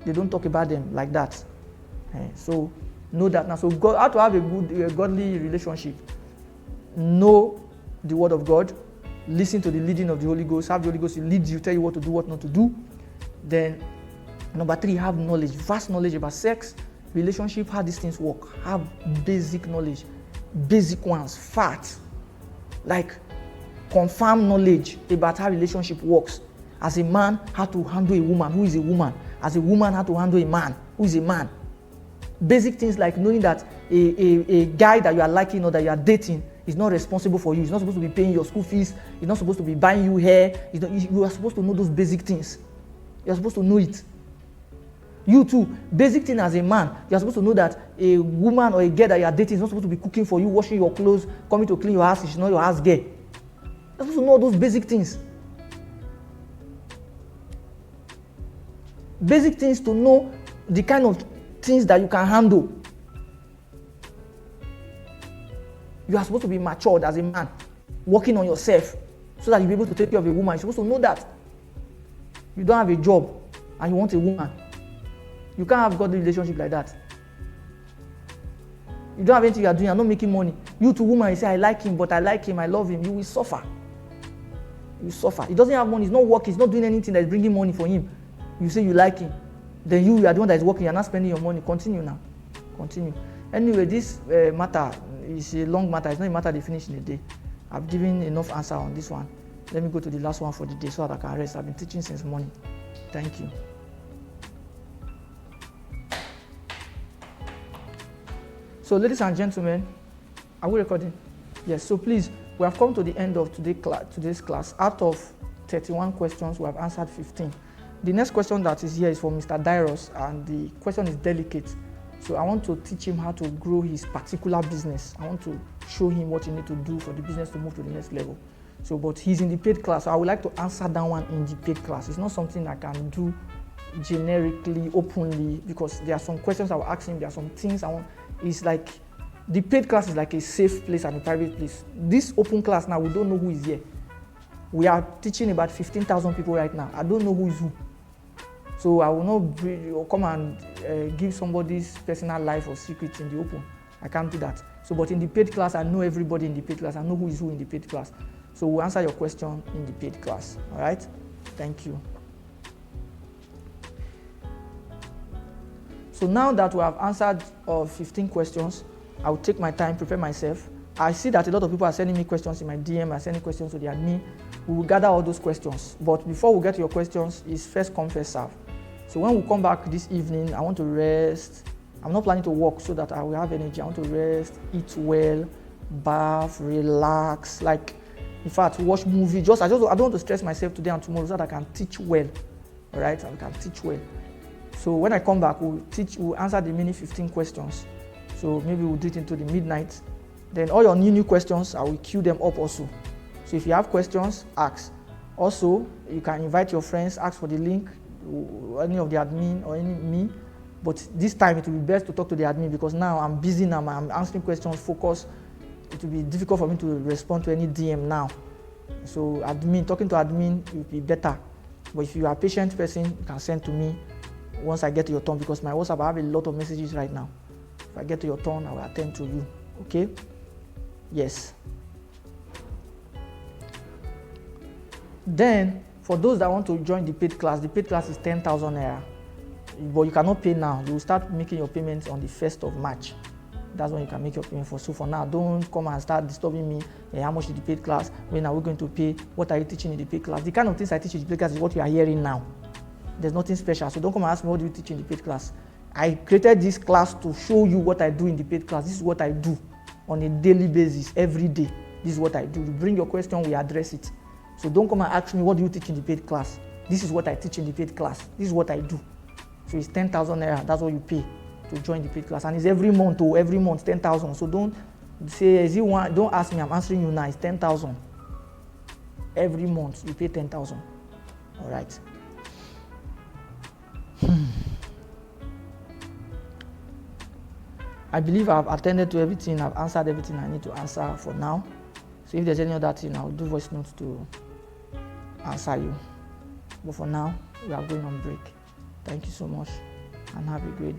they don't talk about them like that. So know that now. So how to have a good godly relationship? Know the word of God, listen to the leading of the Holy Ghost, have the Holy Ghost lead you, tell you what to do, what not to do. Then number 3, have knowledge, vast knowledge about sex, relationship, how these things work. Have basic knowledge, basic ones, facts, like confirm knowledge about how relationship works. As a man, how to handle a woman who is a woman. As a woman, how to handle a man who is a man. Basic things like knowing that a guy that you are liking or that you are dating is not responsible for you. He's not supposed to be paying your school fees. He's not supposed to be buying you hair. You are supposed to know those basic things. You are supposed to know it. You too, basic thing as a man, you are supposed to know that a woman or a girl that you are dating is not supposed to be cooking for you, washing your clothes, coming to clean your house. She's not your house girl. You are supposed to know those basic things. Basic things to know the kind of things that you can handle. You are supposed to be matured as a man, working on yourself so that you'll be able to take care of a woman. You're supposed to know that. You don't have a job and you want a woman. You can't have godly relationship like that. You don't have anything you are doing, you're not making money. You to woman, you say, I like him, but I like him, I love him. You will suffer. You will suffer. He doesn't have money, he's not working, he's not doing anything that is bringing money for him. You say you like him. Then you are the one that is working, you're not spending your money. Continue now. Continue. Anyway, this matter is a long matter. It's not a matter they finish in a day. I've given enough answer on this one. Let me go to the last one for the day so that I can rest. I've been teaching since morning. Thank you. So, ladies and gentlemen, are we recording? Yes. So please, we have come to the end of today's class. Out of 31 questions, we have answered 15. The next question that is here is from Mr. Dairos, and the question is delicate. So I want to teach him how to grow his particular business. I want to show him what he needs to do for the business to move to the next level. So, but he's in the paid class, so I would like to answer that one in the paid class. It's not something I can do generically, openly, because there are some questions I will ask him, there are some things I want. It's like, the paid class is like a safe place and a private place. This open class now, we don't know who is here. We are teaching about 15,000 people right now. I don't know who is who. So I will not come and give somebody's personal life or secrets in the open. I can't do that. So, but in the paid class, I know everybody in the paid class. I know who is who in the paid class. So we'll answer your question in the paid class. All right? Thank you. So now that we have answered 15 questions, I will take my time, prepare myself. I see that a lot of people are sending me questions in my DM, are sending questions to the admin. We will gather all those questions. But before we get to your questions, it's first come, first serve. So when we come back this evening, I want to rest. I'm not planning to work so that I will have energy. I want to rest, eat well, bath, relax. Like, in fact, watch movie. I don't want to stress myself today and tomorrow so that I can teach well. All right? I can teach well. So when I come back, we'll answer the remaining 15 questions. So maybe we'll do it into the midnight. Then all your new questions, I will queue them up also. So if you have questions, ask. Also, you can invite your friends, ask for the link, any of the admin or me. But this time it will be best to talk to the admin because now I'm busy now, I'm answering questions, focus. It will be difficult for me to respond to any DM now. So talking to admin will be better. But if you are a patient person, you can send to me once I get to your turn because my WhatsApp, I have a lot of messages right now. If I get to your turn, I will attend to you. Okay? Yes. Then, for those that want to join the paid class is 10,000 naira. But you cannot pay now. You will start making your payments on the 1st of March. That's when you can make your payment for. So for now, don't come and start disturbing me. How much is the paid class? When are we going to pay? What are you teaching in the paid class? The kind of things I teach in the paid class is what you are hearing now. There's nothing special. So don't come and ask me what do you teach in the paid class. I created this class to show you what I do in the paid class. This is what I do on a daily basis, every day. This is what I do. You bring your question, we address it. So don't come and ask me what do you teach in the paid class. This is what I teach in the paid class. This is what I do. So it's 10,000 naira. That's what you pay to join the paid class. And it's every month, 10,000. So don't say, don't ask me, I'm answering you now. It's 10,000. Every month you pay 10,000. All right. I believe I've attended to everything. I've answered everything I need to answer for now. So if there's any other thing, I'll do voice notes to answer you. But for now, we are going on break. Thank you so much and have a great day.